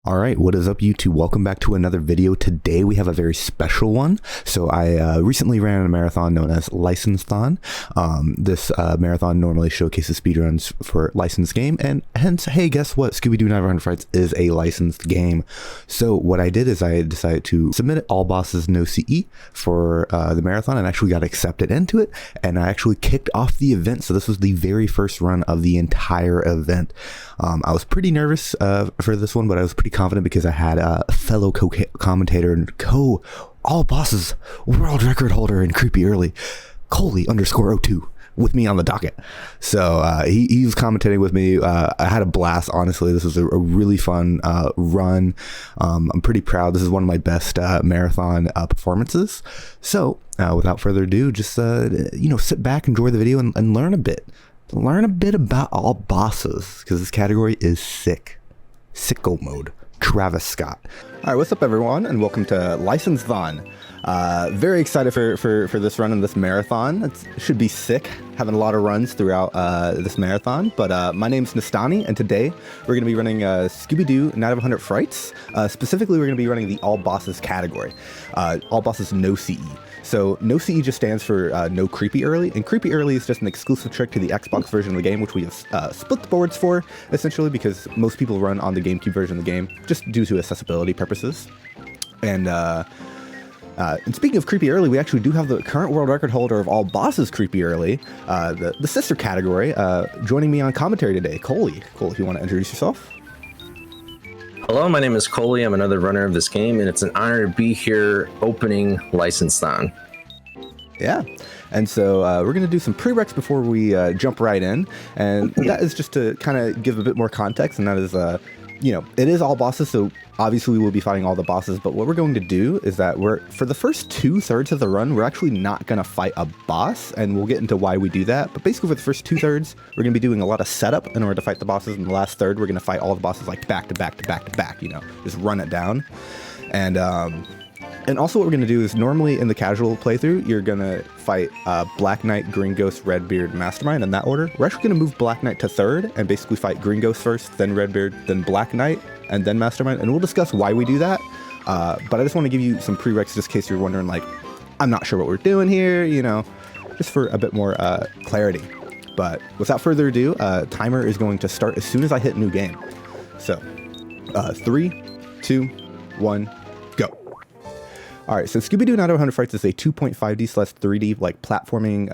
Alright, what is up YouTube? Welcome back to another video. Today we have a very special one. So I recently ran a marathon known as License-thon. This marathon normally showcases speedruns for licensed game, and hence, hey, guess what? Scooby-Doo 900 Fights is a licensed game. So what I did is I decided to submit all bosses no CE for the marathon, and actually got accepted into it, and I actually kicked off the event. So this was the very first run of the entire event. I was pretty nervous for this one, but I was pretty confident because I had a fellow commentator and all bosses world record holder and creepy early Coley_02 with me on the docket. So he was commentating with me. I had a blast, honestly. This was a really fun run. I'm pretty proud. This is one of my best marathon performances. So without further ado, just sit back, enjoy the video, and learn a bit. Learn a bit about all bosses, because this category is sick. Sicko mode. Travis Scott. All right, what's up everyone, and welcome to License-thon. Very excited for this run and this marathon. It should be sick, having a lot of runs throughout this marathon. But my name's Nestani, and today we're going to be running Scooby-Doo 900 Frights. Specifically, we're going to be running the All Bosses category. All Bosses no CE. So no CE just stands for no creepy early, and creepy early is just an exclusive trick to the Xbox version of the game, which we have split the boards for, essentially because most people run on the GameCube version of the game, just due to accessibility purposes. And speaking of creepy early, we actually do have the current world record holder of all bosses creepy early, the sister category, joining me on commentary today, Coley. Cole, if you want to introduce yourself. Hello, my name is Coley. I'm another runner of this game, and it's an honor to be here opening License-thon. Yeah, and so we're going to do some prereqs before we jump right in, and that is just to kind of give a bit more context, and that is, it is all bosses, so obviously we will be fighting all the bosses, but what we're going to do is that for the first 2/3 of the run, we're actually not going to fight a boss, and we'll get into why we do that. But basically for the first 2/3, we're going to be doing a lot of setup in order to fight the bosses, and the last third, we're going to fight all the bosses like back to back to back to back, just run it down. And also what we're going to do is normally in the casual playthrough, you're going to fight Black Knight, Green Ghost, Redbeard, Mastermind in that order. We're actually going to move Black Knight to third and basically fight Green Ghost first, then Redbeard, then Black Knight, and then Mastermind. And we'll discuss why we do that. But I just want to give you some prereqs just in case you're wondering, like, I'm not sure what we're doing here, just for a bit more clarity. But without further ado, timer is going to start as soon as I hit new game. So 3, 2, 1, go. All right, so Scooby-Doo 900 Fights is a 2.5D/3D like platforming,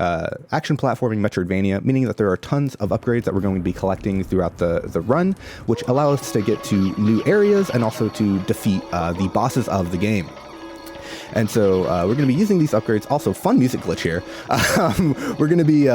action platforming Metroidvania, meaning that there are tons of upgrades that we're going to be collecting throughout the run, which allow us to get to new areas and also to defeat the bosses of the game. And so we're going to be using these upgrades. Also, fun music glitch here. We're going to be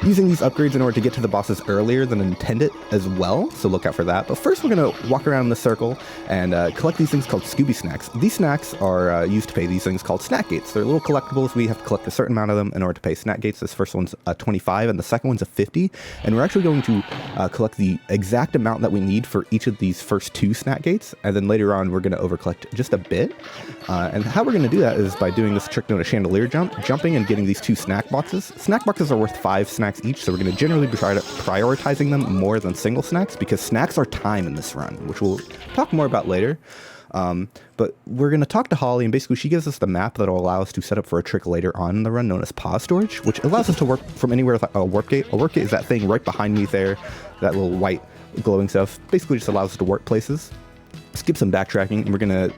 using these upgrades in order to get to the bosses earlier than intended as well. So look out for that. But first, we're going to walk around in the circle and collect these things called Scooby Snacks. These snacks are used to pay these things called Snack Gates. They're little collectibles. We have to collect a certain amount of them in order to pay Snack Gates. This first one's 25 and the second one's 50. And we're actually going to collect the exact amount that we need for each of these first 2 Snack Gates. And then later on, we're going to overcollect just a bit. And how we're going to do that is by doing this trick known as chandelier jumping and getting these 2 snack boxes. Snack boxes are worth 5 snacks each, so we're going to generally be prioritizing them more than single snacks because snacks are time in this run, which we'll talk more about later. But we're going to talk to Holly, and basically she gives us the map that will allow us to set up for a trick later on in the run known as pause storage, which allows us to work from anywhere with a warp gate. A warp gate is that thing right behind me there, that little white glowing stuff. Basically just allows us to warp places. Skip some backtracking, and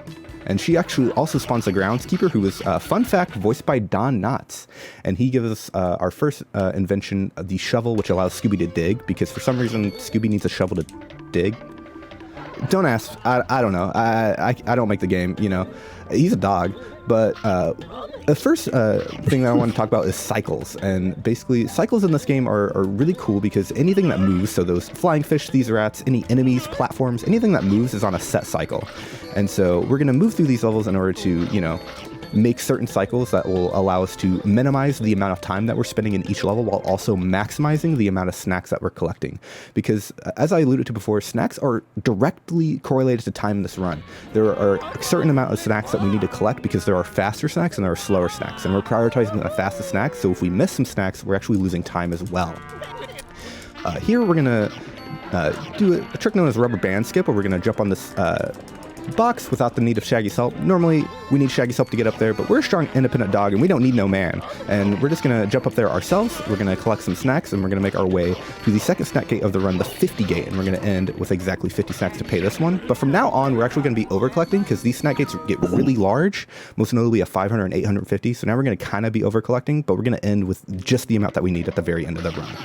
and she actually also spawns the groundskeeper, who is, fun fact, voiced by Don Knotts. And he gives us our first invention, the shovel, which allows Scooby to dig, because for some reason, Scooby needs a shovel to dig. Don't ask. I don't know. I don't make the game, He's a dog. But the first thing that I want to talk about is cycles. And basically, cycles in this game are really cool because anything that moves, so those flying fish, these rats, any enemies, platforms, anything that moves is on a set cycle. And so we're going to move through these levels in order to, make certain cycles that will allow us to minimize the amount of time that we're spending in each level while also maximizing the amount of snacks that we're collecting. Because as I alluded to before, snacks are directly correlated to time in this run. There are a certain amount of snacks that we need to collect because there are faster snacks and there are slower snacks, and we're prioritizing the fastest snacks, so if we miss some snacks, we're actually losing time as well. Here we're going to do a trick known as rubber band skip, where we're going to jump on this box without the need of Shaggy's help. Normally, we need Shaggy's help to get up there, but we're a strong, independent dog, and we don't need no man. And we're just going to jump up there ourselves. We're going to collect some snacks, and we're going to make our way to the second snack gate of the run, the 50 gate, and we're going to end with exactly 50 snacks to pay this one. But from now on, we're actually going to be over-collecting, because these snack gates get really large, most notably at 500 and 850. So now we're going to kind of be over-collecting, but we're going to end with just the amount that we need at the very end of the run.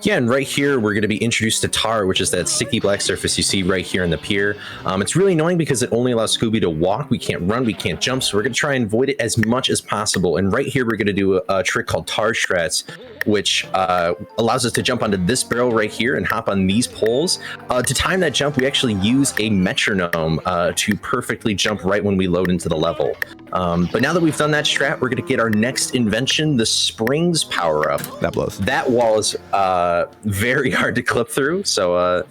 Yeah, and right here, we're going to be introduced to tar, which is that sticky black surface you see right here in the pier. It's really annoying because it only allows Scooby to walk. We can't run, we can't jump, so we're going to try and avoid it as much as possible. And right here, we're going to do a trick called tar strats, which allows us to jump onto this barrel right here and hop on these poles. To time that jump, we actually use a metronome to perfectly jump right when we load into the level. But now that we've done that strat, we're going to get our next invention, the springs power-up. That blows. That wall is very hard to clip through, so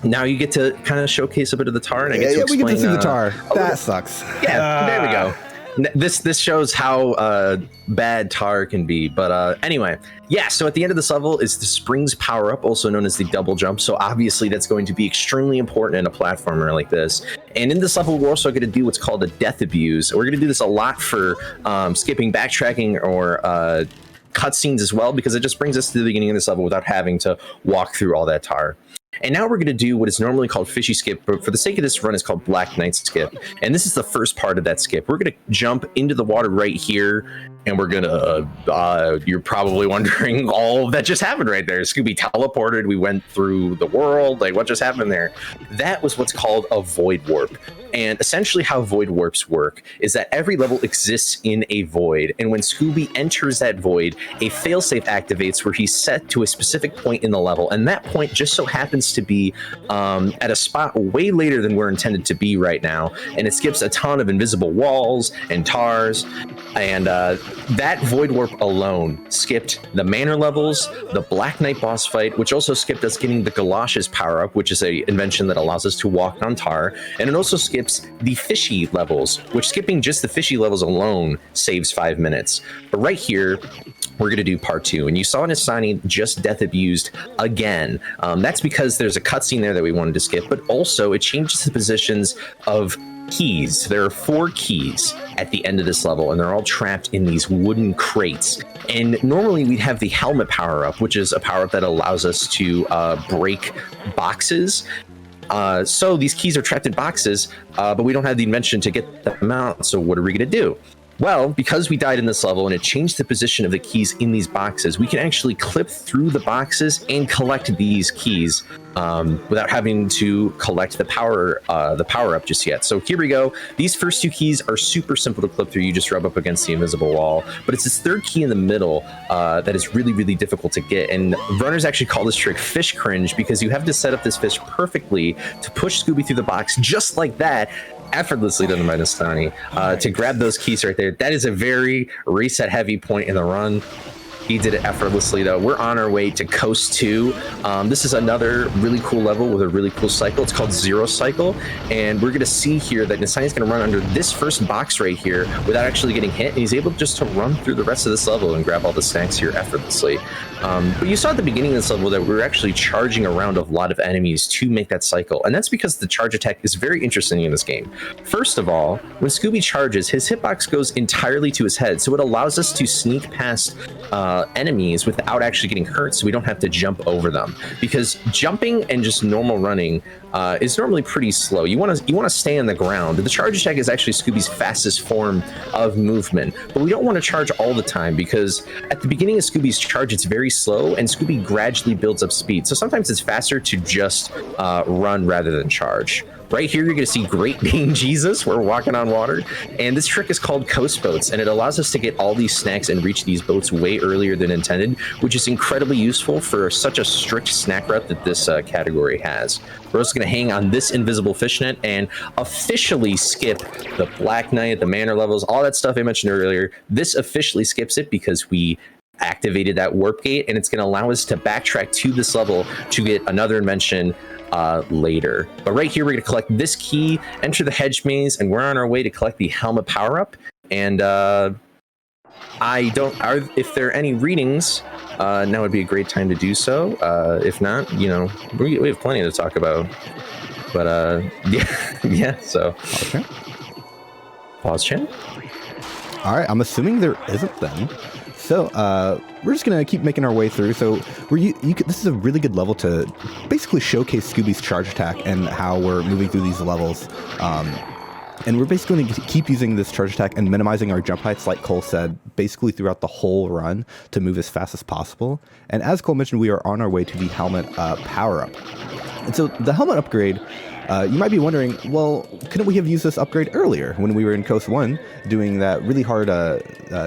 now you get to kind of showcase a bit of the tar, and I get to explain. We get to see the tar. That sucks. Yeah, there we go. This shows how bad tar can be, but anyway, yeah, so at the end of this level is the springs power up, also known as the double jump. So obviously that's going to be extremely important in a platformer like this. And in this level, we're also going to do what's called a death abuse. We're going to do this a lot for skipping backtracking or cutscenes as well, because it just brings us to the beginning of this level without having to walk through all that tar. And now we're going to do what is normally called fishy skip, but for the sake of this run, it's called Black Knight skip. And this is the first part of that skip. We're going to jump into the water right here, and we're going to, you're probably wondering all that just happened right there. Scooby teleported, we went through the world, like what just happened there? That was what's called a void warp. And essentially how void warps work is that every level exists in a void. And when Scooby enters that void, a failsafe activates where he's set to a specific point in the level. And that point just so happens to be at a spot way later than we're intended to be right now. And it skips a ton of invisible walls and tars. And that void warp alone skipped the manor levels, the Black Knight boss fight, which also skipped us getting the galoshes power up, which is a invention that allows us to walk on tar. And it also skips the fishy levels, which skipping just the fishy levels alone saves 5 minutes. But right here, we're going to do part 2. And you saw Nestani just death abused again. That's because there's a cutscene there that we wanted to skip, but also it changes the positions of keys. There are 4 keys at the end of this level, and they're all trapped in these wooden crates. And normally we'd have the helmet power up, which is a power up that allows us to break boxes. So these keys are trapped in boxes, but we don't have the invention to get them out. So what are we going to do? Well, because we died in this level and it changed the position of the keys in these boxes, we can actually clip through the boxes and collect these keys without having to collect the power up just yet. So here we go. These first 2 keys are super simple to clip through. You just rub up against the invisible wall. But it's this third key in the middle that is really, really difficult to get. And runners actually call this trick fish cringe, because you have to set up this fish perfectly to push Scooby through the box just like that, effortlessly done by Nestani, to grab those keys right there. That is a very reset heavy point in the run. He did it effortlessly, though. We're on our way to Coast 2. This is another really cool level with a really cool cycle. It's called Zero Cycle, and we're going to see here that Nestani's going to run under this first box right here without actually getting hit, and he's able just to run through the rest of this level and grab all the snacks here effortlessly. But you saw at the beginning of this level that we were actually charging around a lot of enemies to make that cycle, and that's because the charge attack is very interesting in this game. First of all, when Scooby charges, his hitbox goes entirely to his head, so it allows us to sneak past enemies without actually getting hurt, so we don't have to jump over them, because jumping and just normal running is normally pretty slow. You want to stay on the ground. The charge attack is actually Scooby's fastest form of movement, but we don't want to charge all the time, because at the beginning of Scooby's charge it's very slow and Scooby gradually builds up speed, so sometimes it's faster to just run rather than charge. Right here, you're going to see Great Dane Jesus. We're walking on water. And this trick is called Coast Boats, and it allows us to get all these snacks and reach these boats way earlier than intended, which is incredibly useful for such a strict snack route that this category has. We're also going to hang on this invisible fishnet and officially skip the Black Knight, the manor levels, all that stuff I mentioned earlier. This officially skips it because we activated that warp gate, and it's going to allow us to backtrack to this level to get another invention later. But right here, we're going to collect this key, enter the hedge maze, and we're on our way to collect the helmet power up. And if there are any readings, now would be a great time to do so. If not, we have plenty to talk about. But yeah. So Okay. pause channel. All right, I'm assuming there isn't then. So we're just gonna keep making our way through. So this is a really good level to basically showcase Scooby's charge attack and how we're moving through these levels. And we're basically going to keep using this charge attack and minimizing our jump heights, like Cole said, basically throughout the whole run to move as fast as possible. And as Cole mentioned, we are on our way to the helmet power-up. And so the helmet upgrade, you might be wondering, well, couldn't we have used this upgrade earlier when we were in Coast 1 doing that really hard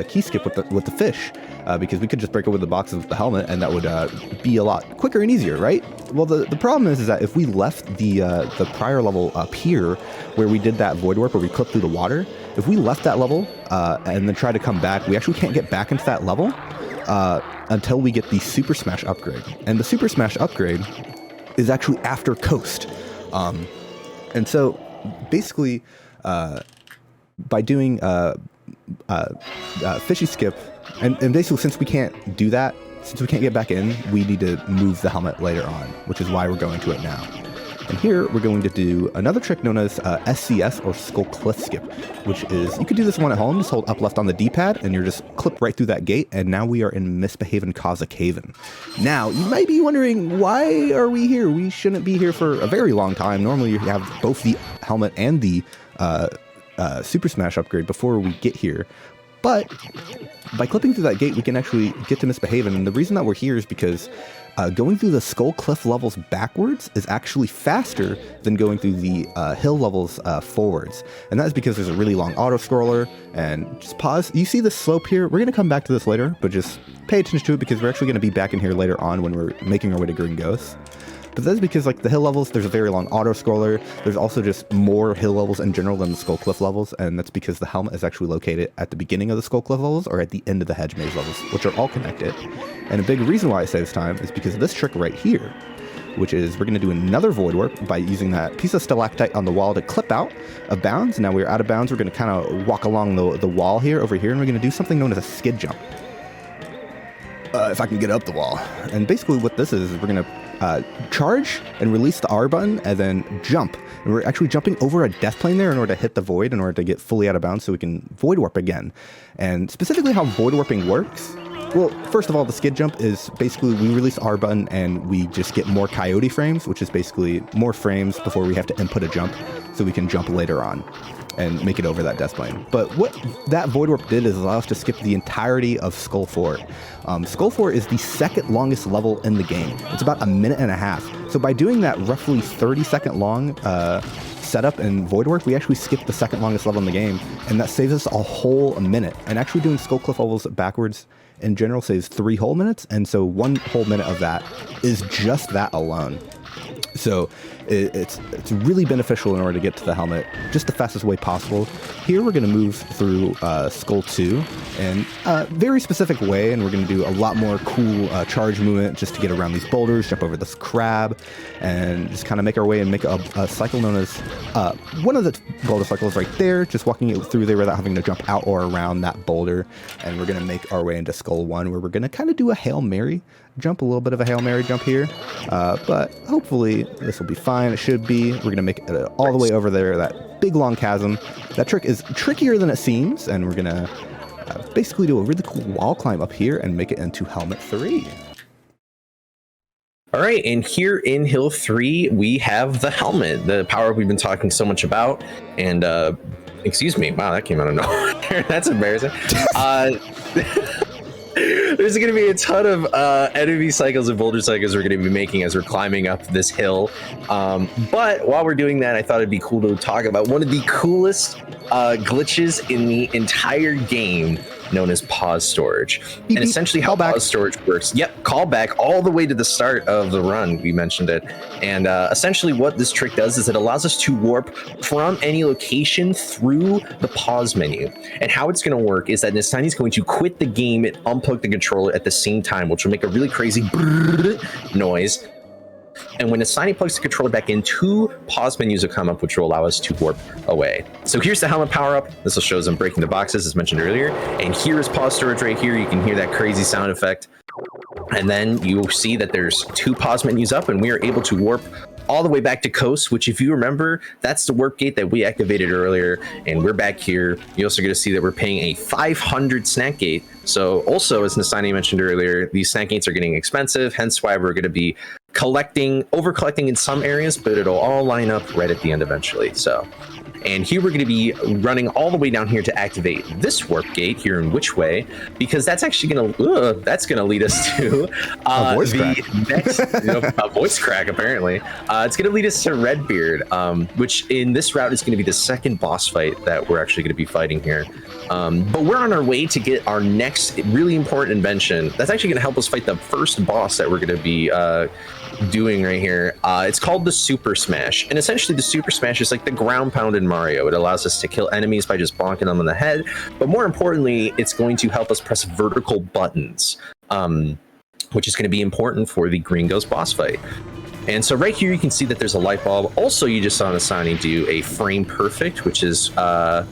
key skip with the fish? Because we could just break over the box of the helmet and that would be a lot quicker and easier, right? Well, the problem is that if we left the prior level up here where we did that void warp where we clipped through the water, if we left that level and then try to come back, we actually can't get back into that level until we get the Super Smash upgrade. And the Super Smash upgrade is actually after Coast. And so basically by doing fishy skip, and basically since we can't do that, since we can't get back in, we need to move the helmet later on, which is why we're going to it now. And here we're going to do another trick known as SCS or Skull Cliff Skip, which is, you could do this one at home, just hold up left on the D-pad and you're just clip right through that gate, and now we are in Misbehavin' Kaza Caven. Now, you might be wondering, why are we here? We shouldn't be here for a very long time. Normally you have both the helmet and the Super Smash upgrade before we get here. But by clipping through that gate, we can actually get to Misbehavin', and the reason that we're here is because going through the Skull Cliff levels backwards is actually faster than going through the hill levels forwards. And that is because there's a really long auto-scroller, and just pause. You see the slope here? We're going to come back to this later, but just pay attention to it because we're actually going to be back in here later on when we're making our way to Green Ghost. But that's because like the hill levels, there's a very long auto-scroller. There's also just more hill levels in general than the Skull Cliff levels, and that's because the helmet is actually located at the beginning of the Skull Cliff levels or at the end of the Hedge Maze levels, which are all connected. And a big reason why it saves time is because of this trick right here, which is we're going to do another Void Warp by using that piece of stalactite on the wall to clip out of bounds. Now we're out of bounds. We're going to kind of walk along the wall here, over here, and we're going to do something known as a skid jump. If I can get up the wall. And basically what this is we're going to charge and release the R button and then jump. And we're actually jumping over a death plane there in order to hit the void, in order to get fully out of bounds so we can void warp again. And specifically how void warping works, well, first of all, the skid jump is basically we release R button and we just get more coyote frames, which is basically more frames before we have to input a jump so we can jump later on and make it over that death plane. But what that void warp did is allow us to skip the entirety of Skull Fort. Skull Fort is the second longest level in the game. It's about a minute and a half. So by doing that roughly 30-second long setup and void warp, we actually skipped the second longest level in the game, and that saves us a whole minute. And actually doing Skull Cliff levels backwards in general saves 3 whole minutes, and so 1 whole minute of that is just that alone. So it's really beneficial in order to get to the helmet just the fastest way possible. Here we're going to move through Skull 2 in a very specific way, and we're going to do a lot more cool charge movement just to get around these boulders, jump over this crab, and just kind of make our way and make a cycle known as one of the boulder cycles right there, just walking it through there without having to jump out or around that boulder. And we're going to make our way into Skull 1, where we're going to kind of do a Hail Mary jump, a little bit of a Hail Mary jump here, but hopefully this will be fine. It should be. We're going to make it all the way over there, that big long chasm. That trick is trickier than it seems, and we're going to basically do a really cool wall climb up here and make it into Helmet 3. All right, and here in Hill 3, we have the helmet, the power we've been talking so much about. And, excuse me, wow, that came out of nowhere. That's embarrassing. There's going to be a ton of enemy cycles and boulder cycles we're going to be making as we're climbing up this hill. But while we're doing that, I thought it'd be cool to talk about one of the coolest glitches in the entire game, known as pause storage. And essentially how pause storage works. Yep, callback all the way to the start of the run. We mentioned it. And essentially what this trick does is it allows us to warp from any location through the pause menu. And how it's going to work is that Nestani is going to quit the game and unplug the controller at the same time, which will make a really crazy noise. And when Nestani plugs the controller back in, 2 pause menus will come up, which will allow us to warp away. So here's the helmet power-up. This will show us I'm breaking the boxes, as mentioned earlier. And here is pause storage right here. You can hear that crazy sound effect. And then you'll see that there's 2 pause menus up, and we are able to warp all the way back to coast, which if you remember, that's the warp gate that we activated earlier, and we're back here. You're also going to see that we're paying a 500 snack gate. So also, as Nestani mentioned earlier, these snack gates are getting expensive, hence why we're going to be over collecting in some areas, but it'll all line up right at the end eventually. So, and here we're going to be running all the way down here to activate this warp gate here in Which Way, because that's actually going to lead us to a voice crack. Next a voice crack apparently. It's going to lead us to Redbeard, which in this route is going to be the second boss fight that we're actually going to be fighting here. But we're on our way to get our next really important invention that's actually going to help us fight the first boss that we're going to be doing right here. It's called the Super Smash, and essentially the Super Smash is like the ground pound in Mario. It allows us to kill enemies by just bonking them on the head, but more importantly, it's going to help us press vertical buttons, which is going to be important for the Green Ghost boss fight. And so right here you can see that there's a light bulb. Also, you just saw Nestani do a frame perfect, which is a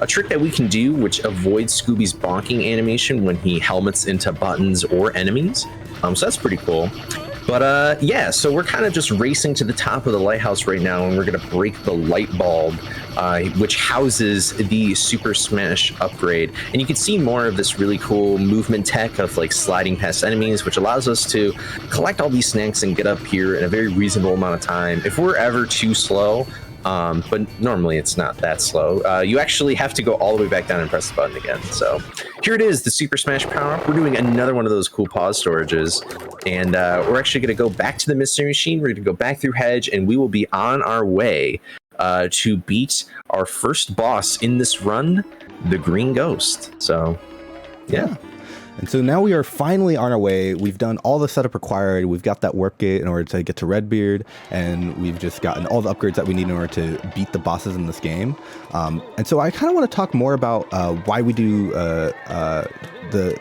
trick that we can do which avoids Scooby's bonking animation when he helmets into buttons or enemies. So that's pretty cool. But yeah, so we're kind of just racing to the top of the lighthouse right now, and we're going to break the light bulb, which houses the Super Smash upgrade. And you can see more of this really cool movement tech of like sliding past enemies, which allows us to collect all these snacks and get up here in a very reasonable amount of time. If we're ever too slow, but normally it's not that slow, you actually have to go all the way back down and press the button again. So here it is, the Super Smash power-up. We're doing another one of those cool pause storages, and we're actually going to go back to the Mystery Machine. We're going to go back through Hedge, and we will be on our way to beat our first boss in this run, the Green Ghost. So yeah. And so now we are finally on our way. We've done all the setup required. We've got that warp gate in order to get to Redbeard, and we've just gotten all the upgrades that we need in order to beat the bosses in this game. And so I kind of want to talk more about why we do the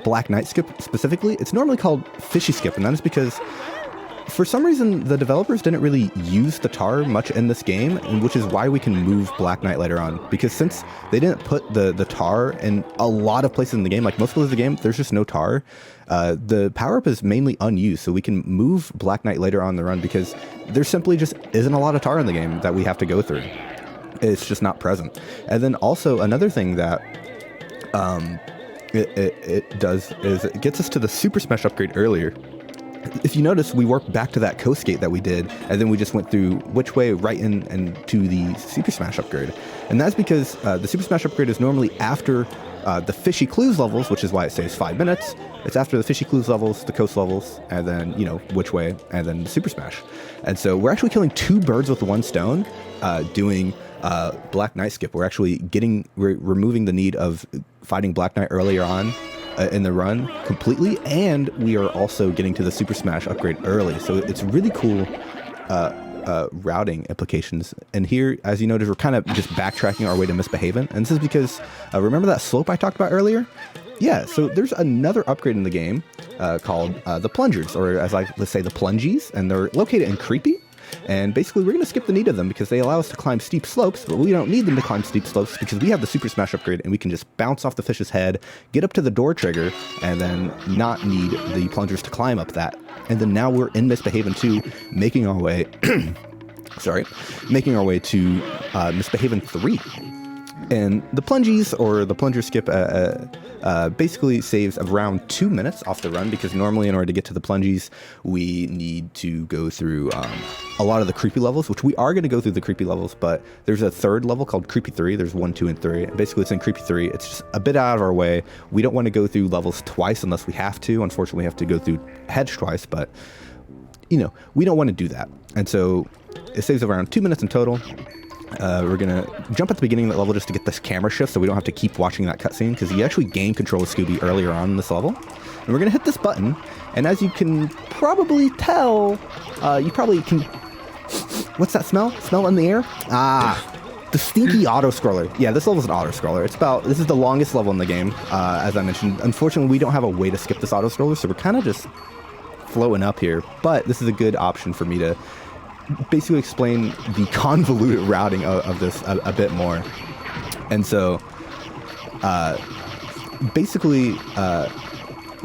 Black Knight skip specifically. It's normally called Fishy Skip, and that is because for some reason, the developers didn't really use the tar much in this game, and which is why we can move Black Knight later on. Because since they didn't put the tar in a lot of places in the game, like most places of the game, there's just no tar. The power-up is mainly unused, so we can move Black Knight later on in the run because there simply just isn't a lot of tar in the game that we have to go through. It's just not present. And then also another thing that it does is it gets us to the Super Smash upgrade earlier. If you notice, we warped back to that coast gate that we did, and then we just went through Which Way right into the Super Smash upgrade. And that's because the Super Smash upgrade is normally after the Fishy Clues levels, which is why it saves 5 minutes. It's after the Fishy Clues levels, the coast levels, and then, you know, Which Way, and then the Super Smash. And so we're actually killing 2 birds with 1 stone, doing Black Knight skip. We're actually removing the need of fighting Black Knight earlier on in the run completely, and we are also getting to the Super Smash upgrade early. So it's really cool routing implications. And here, as you notice, we're kind of just backtracking our way to Misbehaving. And this is because, remember that slope I talked about earlier? Yeah, so there's another upgrade in the game called the Plungers, or as let's say the Plungies, and they're located in Creepy. And basically, we're going to skip the need of them because they allow us to climb steep slopes, but we don't need them to climb steep slopes because we have the Super Smash upgrade and we can just bounce off the fish's head, get up to the door trigger, and then not need the plungers to climb up that. And then now we're in Misbehaving 2, making our way, making our way to Misbehaving 3. And the Plungies, or the Plunger skip, basically saves around 2 minutes off the run, because normally in order to get to the Plungies, we need to go through a lot of the creepy levels, which we are going to go through the creepy levels, but there's a third level called Creepy 3. There's 1, 2, and 3. And basically, it's in Creepy 3. It's just a bit out of our way. We don't want to go through levels twice unless we have to. Unfortunately, we have to go through Hedge twice, but, you know, we don't want to do that. And so it saves around 2 minutes in total. We're going to jump at the beginning of that level just to get this camera shift so we don't have to keep watching that cutscene, because you actually gain control of Scooby earlier on in this level. And we're going to hit this button, and as you can probably tell, you probably can... What's that smell? Smell in the air? The stinky auto-scroller. Yeah, this level is an auto-scroller. This is the longest level in the game, as I mentioned. Unfortunately, we don't have a way to skip this auto-scroller, so we're kind of just floating up here. But this is a good option for me to basically explain the convoluted routing of this a bit more. And so basically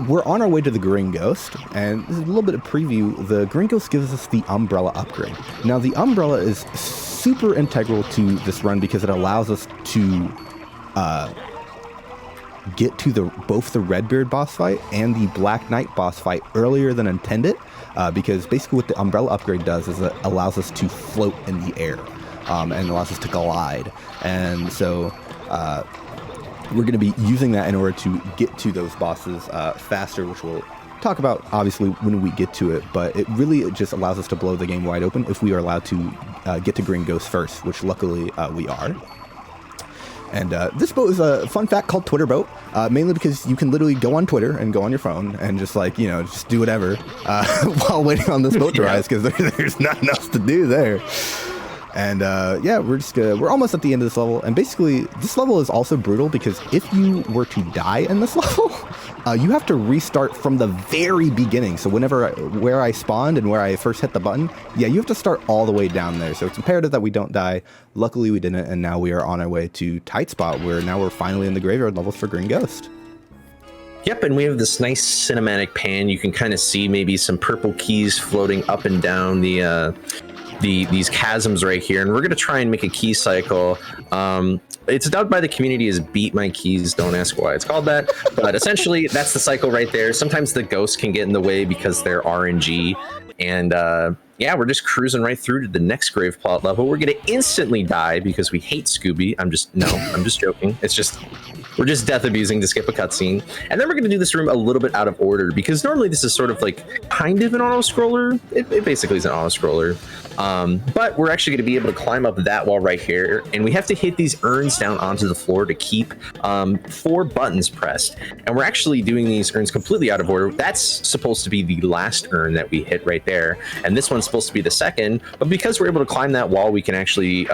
we're on our way to the Green Ghost, and this is a little bit of preview. The Green Ghost gives us the Umbrella upgrade. Now, the Umbrella is super integral to this run because it allows us to get to both the Redbeard boss fight and the Black Knight boss fight earlier than intended, because basically what the Umbrella upgrade does is it allows us to float in the air, and allows us to glide. And so we're going to be using that in order to get to those bosses faster, which we'll talk about obviously when we get to it, but it really just allows us to blow the game wide open if we are allowed to get to Green Ghost first, which luckily we are. And this boat is a fun fact called Twitter Boat, mainly because you can literally go on Twitter and go on your phone and just just do whatever while waiting on this boat to rise, because there's nothing else to do there. And yeah, we're almost at the end of this level. And basically, this level is also brutal because if you were to die in this level, you have to restart from the very beginning. So where I spawned and where I first hit the button, yeah, you have to start all the way down there. So it's imperative that we don't die. Luckily, we didn't, and now we are on our way to Tight Spot, where now we're finally in the graveyard levels for Green Ghost. Yep, and we have this nice cinematic pan. You can kind of see maybe some purple keys floating up and down these chasms right here, and we're going to try and make a key cycle. It's dubbed by the community as Beat My Keys. Don't ask why it's called that, but essentially that's the cycle right there. Sometimes the ghosts can get in the way because they're RNG, and yeah, we're just cruising right through to the next grave plot level. We're going to instantly die because we hate Scooby. I'm just joking. We're just death abusing to skip a cutscene. And then we're going to do this room a little bit out of order, because normally this is sort of like kind of an auto-scroller. It basically is an auto-scroller. But we're actually going to be able to climb up that wall right here. And we have to hit these urns down onto the floor to keep 4 buttons pressed. And we're actually doing these urns completely out of order. That's supposed to be the last urn that we hit right there. And this one's supposed to be the second. But because we're able to climb that wall, we can actually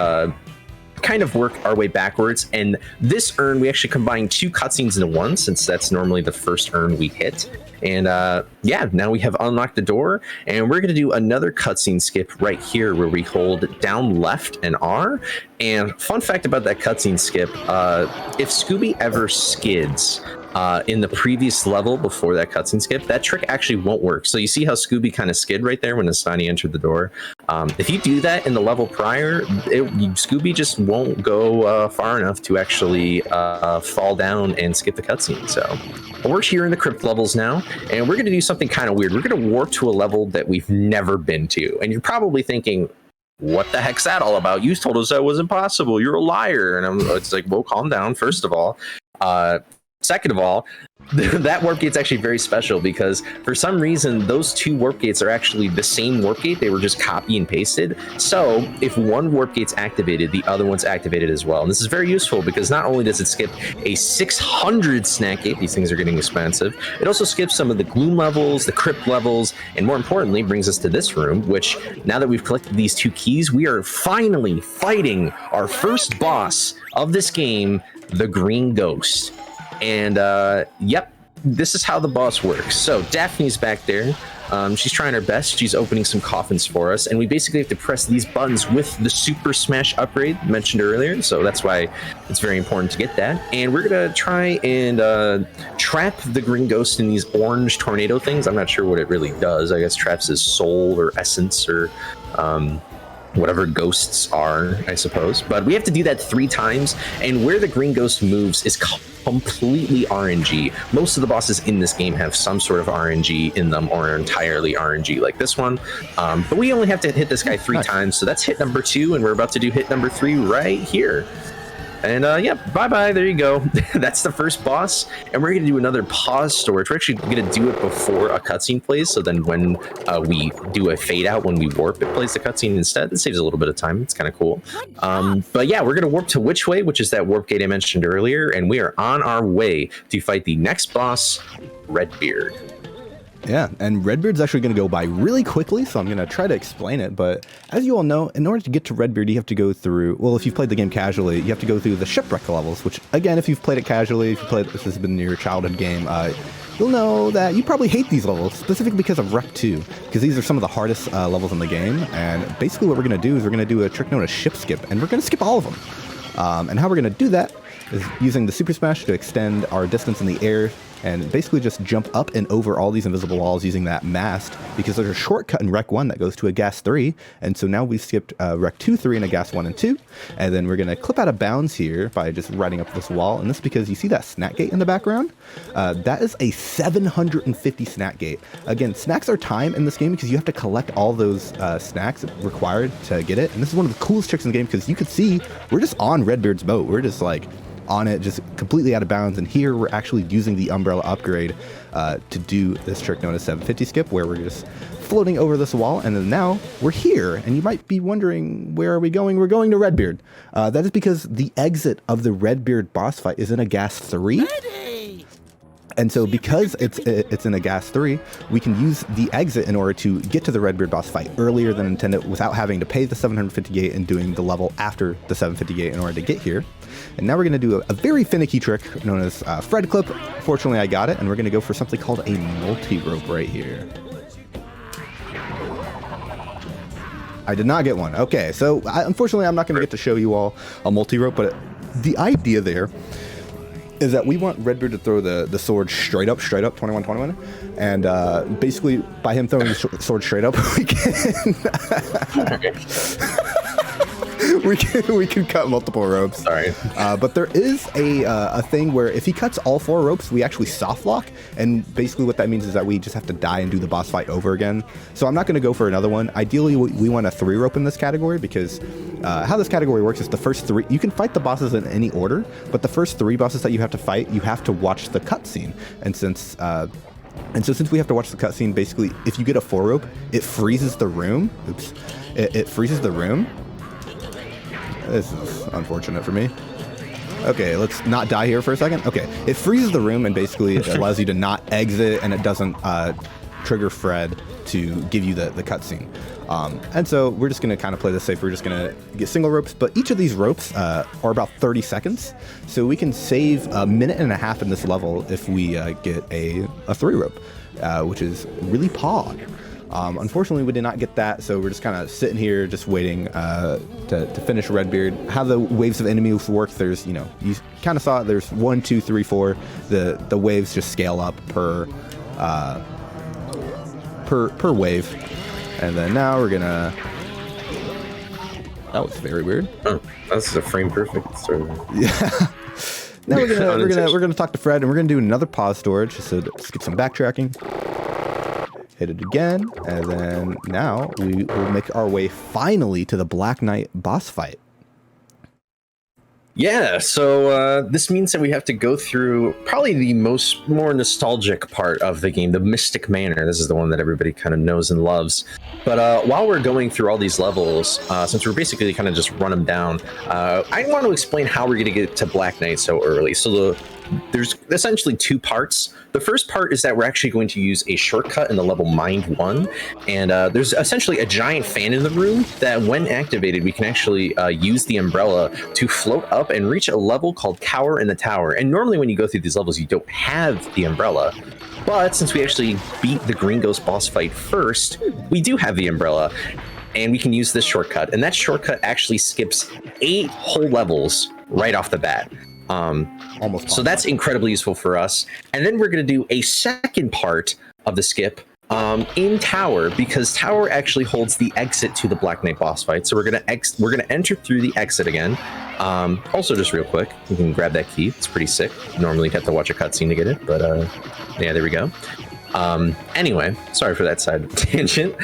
kind of work our way backwards. And this urn, we actually combine 2 cutscenes into one, since that's normally the first urn we hit. And yeah, now we have unlocked the door, and we're going to do another cutscene skip right here where we hold down left and R. And fun fact about that cutscene skip, if Scooby ever skids in the previous level before that cutscene skip, that trick actually won't work. So you see how Scooby kind of skid right there when Nestani entered the door? If you do that in the level prior, Scooby just won't go far enough to actually fall down and skip the cutscene. So we're here in the crypt levels now, and we're going to do something kind of weird. We're going to warp to a level that we've never been to. And you're probably thinking, what the heck's that all about? You told us that was impossible. You're a liar. And it's like, well, calm down, first of all. Second of all, that warp gate's actually very special because for some reason, those 2 warp gates are actually the same warp gate. They were just copy and pasted. So if one warp gate's activated, the other one's activated as well. And this is very useful because not only does it skip a 600 snack gate, these things are getting expensive, it also skips some of the gloom levels, the crypt levels, and more importantly, brings us to this room, which now that we've collected these 2 keys, we are finally fighting our first boss of this game, the Green Ghost. And yep, this is how the boss works. So Daphne's back there. She's trying her best. She's opening some coffins for us, and we basically have to press these buttons with the Super Smash upgrade mentioned earlier. So that's why it's very important to get that. And we're gonna try and trap the Green Ghost in these orange tornado things. I'm not sure what it really does. I guess traps his soul or essence or whatever ghosts are, I suppose. But we have to do that 3 times, and where the Green Ghost moves is completely RNG. Most of the bosses in this game have some sort of RNG in them, or are entirely RNG like this one. But we only have to hit this guy 3 times, so that's hit number 2, and we're about to do hit number 3 right here. And yeah, bye-bye, there you go. That's the first boss, and we're gonna do another pause storage. We're actually gonna do it before a cutscene plays, so then when we do a fade out, when we warp, it plays the cutscene instead. It saves a little bit of time, it's kind of cool. But yeah, we're gonna warp to Witch Way, which is that warp gate I mentioned earlier, and we are on our way to fight the next boss, Redbeard. Yeah, and Redbeard's actually going to go by really quickly, so I'm going to try to explain it. But as you all know, in order to get to Redbeard, you have to go through, well, if you've played the game casually, you have to go through the shipwreck levels, which, again, if you've played it casually, if this has been your childhood game, you'll know that you probably hate these levels, specifically because of Rep 2, because these are some of the hardest levels in the game. And basically what we're going to do is we're going to do a trick known as ship skip, and we're going to skip all of them. And how we're going to do that is using the Super Smash to extend our distance in the air and basically just jump up and over all these invisible walls using that mast, because there's a shortcut in Rec 1 that goes to a Gas 3, and so now we skipped Rec 2, 3, and a Gas 1 and 2, and then we're going to clip out of bounds here by just riding up this wall, and this is because you see that snack gate in the background? That is a 750 snack gate. Again, snacks are time in this game because you have to collect all those snacks required to get it, and this is one of the coolest tricks in the game because you could see we're just on Redbeard's boat. We're just like on it, just completely out of bounds, and here we're actually using the umbrella upgrade to do this trick known as 750 skip, where we're just floating over this wall, and then now we're here, and you might be wondering, where are we going? We're going to Redbeard. That is because the exit of the Redbeard boss fight is in a Gas 3. And so because it's in a Gas 3, we can use the exit in order to get to the Redbeard boss fight earlier than intended without having to pay the 750 gate and doing the level after the 750 gate in order to get here. And now we're going to do a very finicky trick known as Fred Clip. Fortunately, I got it, and we're going to go for something called a multi-rope right here. I did not get one. Okay, so unfortunately, I'm not going to get to show you all a multi-rope, but the idea there is that we want Redbeard to throw the sword straight up, 21-21, and basically by him throwing the sword straight up, we can cut multiple ropes. Sorry. But there is a thing where if he cuts all 4 ropes, we actually soft lock, and basically what that means is that we just have to die and do the boss fight over again. So I'm not going to go for another one. Ideally, we want a 3 rope in this category because how this category works is the first 3, you can fight the bosses in any order, but the first 3 bosses that you have to fight, you have to watch the cutscene. And since we have to watch the cutscene, basically, if you get a 4 rope, it freezes the room. Oops. It freezes the room. This is unfortunate for me. Okay, let's not die here for a second. Okay, it freezes the room and basically it allows you to not exit, and it doesn't trigger Fred to give you the cutscene. And so we're just going to kind of play this safe. We're just going to get single ropes, but each of these ropes are about 30 seconds. So we can save a minute and a half in this level if we get a 3 rope, which is really pog. Unfortunately, we did not get that, so we're just kind of sitting here just waiting to finish Redbeard. How the waves of enemies work, there's, you kind of saw it, there's 1, 2, 3, 4. The waves just scale up per wave. And then now we're gonna... That was very weird. Oh, that's a frame perfect. Yeah. Now we're gonna talk to Fred, and we're gonna do another pause storage, so let's get some backtracking. Hit it again, and then now we will make our way finally to the Black Knight boss fight. Yeah, so this means that we have to go through probably the more nostalgic part of the game, the Mystic Manor. This is the one that everybody kind of knows and loves. But while we're going through all these levels, since we're basically kind of just run them down, I want to explain how we're going to get to Black Knight so early. So there's essentially 2 parts. The first part is that we're actually going to use a shortcut in the level Mind 1, and there's essentially a giant fan in the room that when activated, we can actually use the umbrella to float up and reach a level called Cower in the Tower. And normally when you go through these levels, you don't have the umbrella. But since we actually beat the Green Ghost boss fight first, we do have the umbrella, and we can use this shortcut. And that shortcut actually skips 8 whole levels right off the bat. Almost. So that's incredibly useful for us. And then we're going to do a second part of the skip in Tower, because Tower actually holds the exit to the Black Knight boss fight. So we're gonna enter through the exit again. Also, just real quick, you can grab that key. It's pretty sick. Normally, you have to watch a cutscene to get it, but yeah, there we go. Anyway, sorry for that side tangent.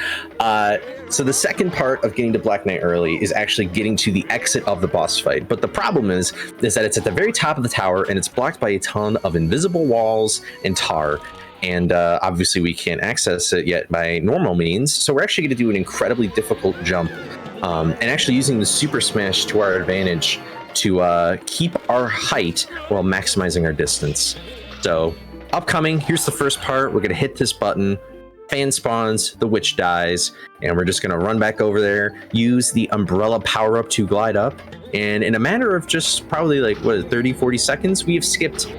So the second part of getting to Black Knight early is actually getting to the exit of the boss fight. But the problem is that it's at the very top of the tower, and it's blocked by a ton of invisible walls and tar. And obviously we can't access it yet by normal means. So we're actually going to do an incredibly difficult jump, and actually using the Super Smash to our advantage to keep our height while maximizing our distance. So upcoming, here's the first part. We're going to hit this button. Fan spawns, the witch dies, and we're just going to run back over there, use the umbrella power up to glide up, and in a matter of just probably like 30-40 seconds, we have skipped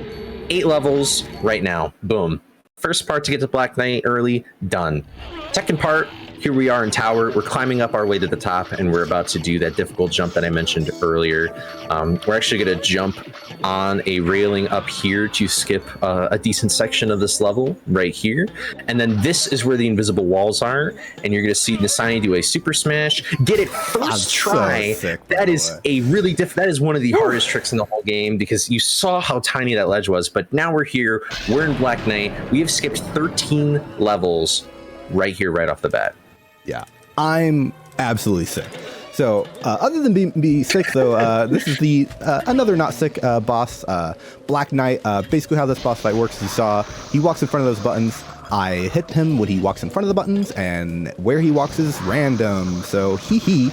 8 levels right now. Boom. First part to get to Black Knight early, done. Second part, here we are in tower. We're climbing up our way to the top, and we're about to do that difficult jump that I mentioned earlier. We're actually going to jump on a railing up here to skip a decent section of this level right here. And then this is where the invisible walls are, and you're going to see Nestani do a super smash, get it first try. So sick, that is a really that is one of the hardest tricks in the whole game, because you saw how tiny that ledge was. But now we're here, we're in Black Knight, we have skipped 13 levels right here, right off the bat. Yeah, I'm absolutely sick. So other than being sick, though, this is the another not sick boss, Black Knight. Basically how this boss fight works, you saw he walks in front of those buttons. I hit him when he walks in front of the buttons, and where he walks is random, so hee.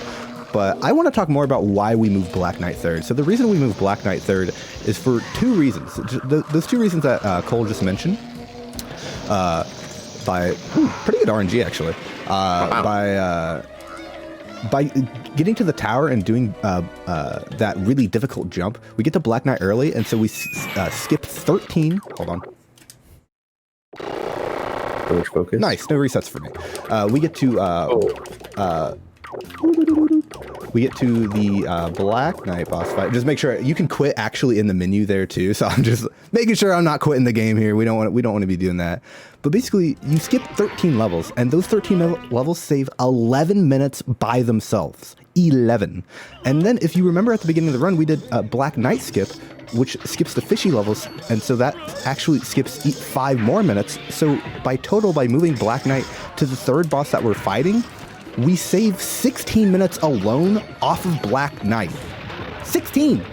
But I want to talk more about why we move Black Knight third. So the reason we move Black Knight third is for two reasons. Those two reasons that Cole just mentioned. By pretty good RNG actually. Wow. By getting to the tower and doing that really difficult jump, we get to Black Knight early, and so we skip 13. Hold on. Focus. Nice, no resets for me. We get to the Black Knight boss fight. Just make sure you can quit actually in the menu there too. So I'm just making sure I'm not quitting the game here. We don't want to be doing that. But basically, you skip 13 levels, and those 13 levels save 11 minutes by themselves. 11. And then, if you remember at the beginning of the run, we did Black Knight skip, which skips the fishy levels, and so that actually skips 5 more minutes. So by moving Black Knight to the third boss that we're fighting, we save 16 minutes alone off of Black Knight. 16.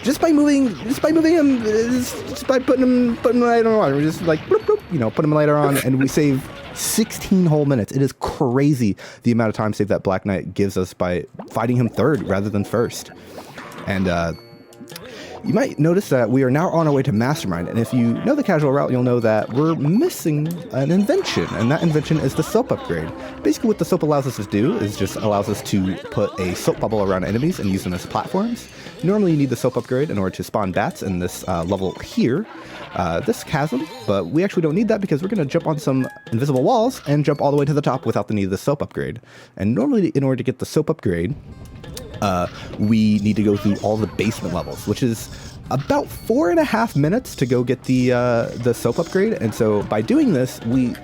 Just by moving him, just by putting him later on. We're just like, bloop, bloop, put him later on, and we save 16 whole minutes. It is crazy the amount of time save that Black Knight gives us by fighting him third rather than first. And you might notice that we are now on our way to Mastermind, and if you know the casual route, you'll know that we're missing an invention, and that invention is the soap upgrade. Basically what the soap allows us to do is just allows us to put a soap bubble around enemies and use them as platforms. Normally you need the soap upgrade in order to spawn bats in this level here, this chasm, but we actually don't need that because we're going to jump on some invisible walls and jump all the way to the top without the need of the soap upgrade. And normally in order to get the soap upgrade, we need to go through all the basement levels, which is about 4.5 minutes to go get the soap upgrade. And so by doing this, we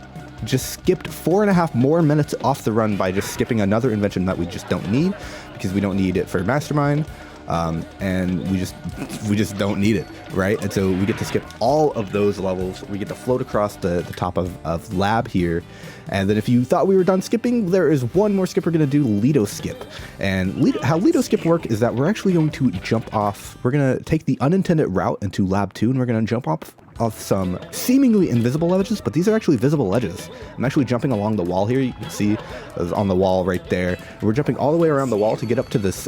just skipped 4.5 more minutes off the run by just skipping another invention that we just don't need because we don't need it for Mastermind. And we just don't need it, right? And so we get to skip all of those levels. We get to float across the top of lab here. And then if you thought we were done skipping, there is one more skip we're going to do, Lido Skip. And how Lido Skip work is that we're actually going to jump off. We're going to take the unintended route into Lab 2, and we're going to jump off some seemingly invisible ledges, but these are actually visible ledges. I'm actually jumping along the wall here. You can see on the wall right there. We're jumping all the way around the wall to get up to this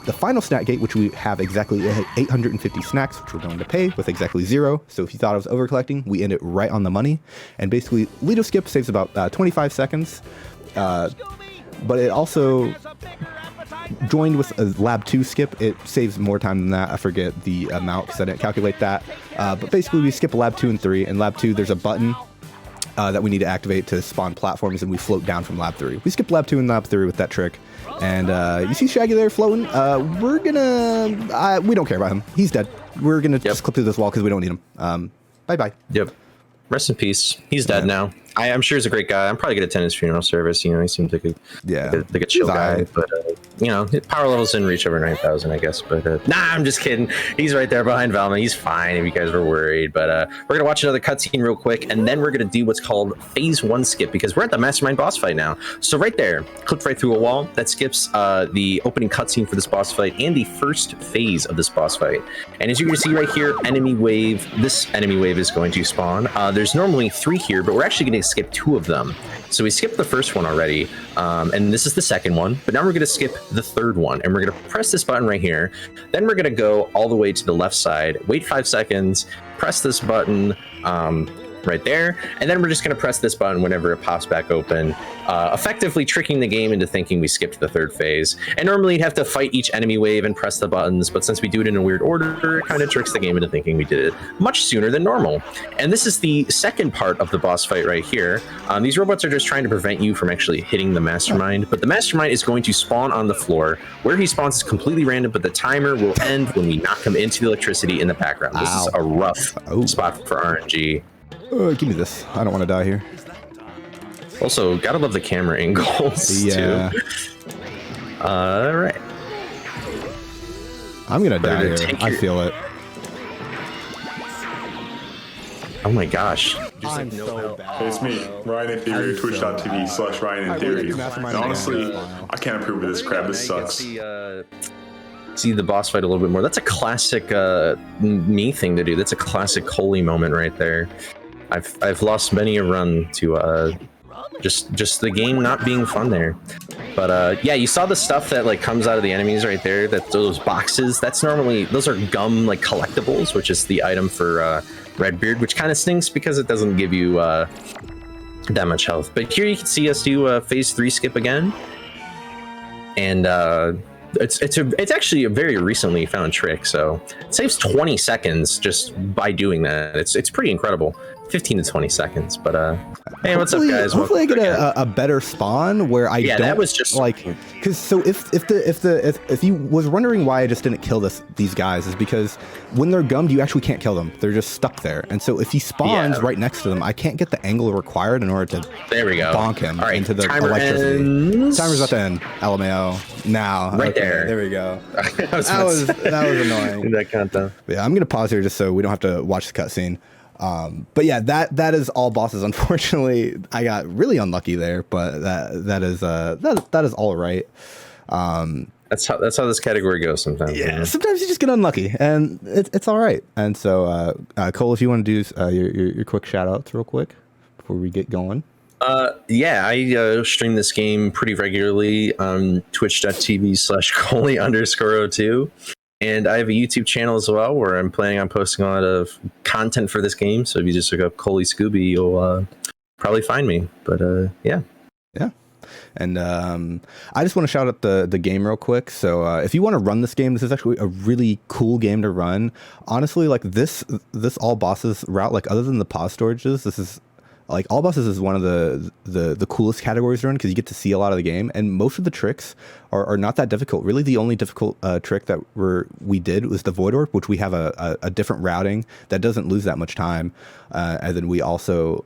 the final snack gate, which we have exactly 850 snacks, which we're going to pay with exactly 0. So if you thought I was over collecting, we end it right on the money. And basically, Lido Skip saves about 25 seconds, but it also joined with a Lab 2 skip. It saves more time than that. I forget the amount because I didn't calculate that. But basically, we skip Lab 2 and 3. In Lab 2, there's a button that we need to activate to spawn platforms, and we float down from Lab 3. We skip Lab 2 and Lab 3 with that trick. And you see Shaggy there floating. We're gonna... we don't care about him. He's dead. We're gonna just clip through this wall because we don't need him. Bye-bye. Yep. Rest in peace. He's dead now. I'm sure he's a great guy. I'm probably gonna attend his funeral service. He seems like a chill guy. But power levels didn't reach over 9,000, I guess. But nah, I'm just kidding. He's right there behind Velma. He's fine if you guys were worried. But we're gonna watch another cutscene real quick, and then we're gonna do what's called Phase 1 skip because we're at the Mastermind boss fight now. So right there, click right through a wall. That skips the opening cutscene for this boss fight and the first phase of this boss fight. And as you can see right here, enemy wave. This enemy wave is going to spawn. There's normally 3 here, but we're actually gonna skip 2 of them. So we skipped the first one already, and this is the second one, but now we're going to skip the third one, and we're going to press this button right here. Then we're going to go all the way to the left side, wait 5 seconds, press this button, right there. And then we're just going to press this button whenever it pops back open, effectively tricking the game into thinking we skipped the third phase. And normally you'd have to fight each enemy wave and press the buttons, but since we do it in a weird order, it kind of tricks the game into thinking we did it much sooner than normal. And this is the second part of the boss fight right here. These robots are just trying to prevent you from actually hitting the mastermind, but the mastermind is going to spawn on the floor. Where he spawns is completely random, but the timer will end when we knock him into the electricity in the background. This is a rough spot for RNG. Give me this. I don't want to die here. Also, gotta love the camera angles, too. All right. I'm gonna die here. I feel it. Oh my gosh. I'm so bad. It's me, Ryan in Theory, twitch.tv/Ryan in Theory. And honestly, I can't approve of this crap. This sucks. See the boss fight a little bit more. That's a classic me thing to do. That's a classic Coley moment right there. I've lost many a run to just the game not being fun there. But yeah, you saw the stuff that like comes out of the enemies right there. That those boxes. That's normally those are gum like collectibles, which is the item for Redbeard, which kind of stinks because it doesn't give you that much health. But here you can see us do phase 3 skip again, and it's actually a very recently found trick. So it saves 20 seconds just by doing that. It's pretty incredible. 15 to 20 seconds. But hey, what's up, guys? Hopefully I get a better spawn where I don't. That was just like, because so if you was wondering why I just didn't kill these guys, is because when they're gummed you actually can't kill them. They're just stuck there, and so if he spawns right next to them, I can't get the angle required in order to bonk him into the electricity. Timer's about to end. LMAO now. Right there we go. that was annoying. That countdown. Yeah, I'm gonna pause here just so we don't have to watch the cutscene. But yeah, that is all bosses. Unfortunately, I got really unlucky there, but that is all right. That's how this category goes sometimes. Yeah, man. Sometimes you just get unlucky, and it's all right. And so, Cole, if you want to do your quick shout outs real quick before we get going. Yeah, I stream this game pretty regularly on twitch.tv/Coley_02. And I have a YouTube channel as well where I'm planning on posting a lot of content for this game. So if you just look up Coley Scooby, you'll probably find me. But yeah. Yeah. And I just want to shout out the game real quick. So if you want to run this game, this is actually a really cool game to run. Honestly, like this all bosses route, like other than the pause storages, this is like all bosses is one of the coolest categories to run because you get to see a lot of the game, and most of the tricks are not that difficult. Really, the only difficult trick that we did was the Void Orb, which we have a different routing that doesn't lose that much time. And then we also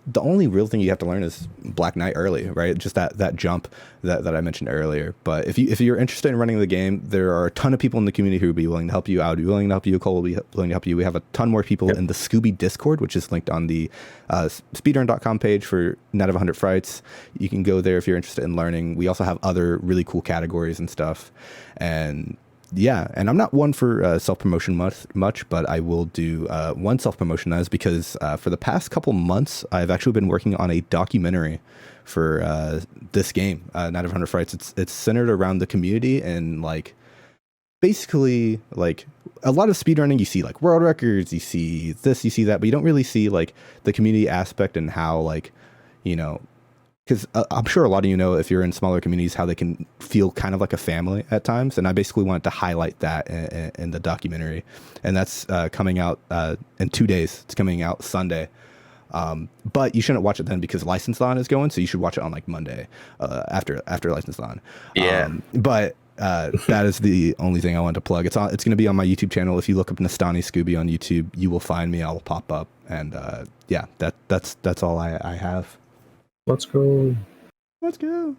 the only real thing you have to learn is Black Knight early, right? Just that jump that I mentioned earlier. But if you're interested in running the game, there are a ton of people in the community who would be willing to help you. I would be willing to help you. Cole will be willing to help you. We have a ton more people in the Scooby Discord, which is linked on the speedrun.com page for Net of 100 Frights. You can go there if you're interested in learning. We also have other really cool categories and stuff. And yeah, and I'm not one for self-promotion much, but I will do one self-promotion. That is because for the past couple months, I've actually been working on a documentary for this game, Night of 100 Frights. It's centered around the community and like basically like a lot of speedrunning. You see like world records, you see this, you see that, but you don't really see like the community aspect and how like, you know, because I'm sure a lot of you know, if you're in smaller communities, how they can feel kind of like a family at times. And I basically wanted to highlight that in the documentary. And that's coming out in 2 days. It's coming out Sunday. But you shouldn't watch it then because License On is going. So you should watch it on like Monday after License On. Yeah. But that is the only thing I wanted to plug. It's going to be on my YouTube channel. If you look up Nestani Scooby on YouTube, you will find me. I will pop up. And yeah, that's all I have. Let's go. Let's go.